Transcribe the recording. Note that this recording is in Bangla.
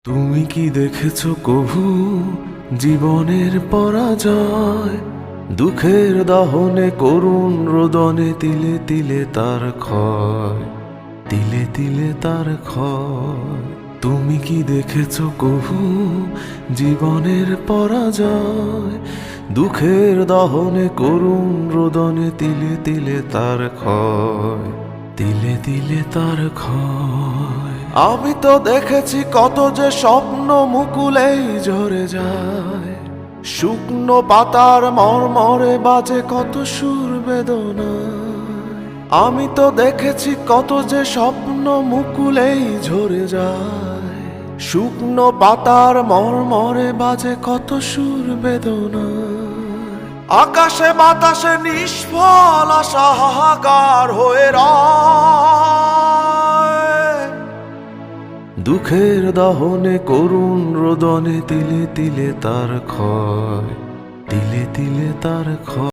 তুমি কি দেখেছো কভু জীবনের পরাজয়? দুঃখের দহনে করুণ রোদনে তিলে তিলে তার ক্ষয়, তিলে তিলে তার ক্ষয়। তুমি কি দেখেছো কভু জীবনের পরাজয়? দুঃখের দহনে করুণ রোদনে তিলে তিলে তার ক্ষয়, তিলে তিলে তার ক্ষয়। আমি তো দেখেছি কত যে স্বপ্ন মুকুলেই ঝরে যায়, শুকনো পাতার মরমরে বাজে কত সুর বেদনায়। আমি তো দেখেছি কত যে স্বপ্ন মুকুলেই ঝরে যায়, শুকনো পাতার মরমরে বাজে কত সুর বেদনায়। আকাশে বাতাসে নিষ্ফল আশা হাহাকার হয়ে রয়, দুঃখের দহনে করুণ রোদনে তিলে তিলে তার ক্ষয়, তিলে তিলে তার ক্ষয়।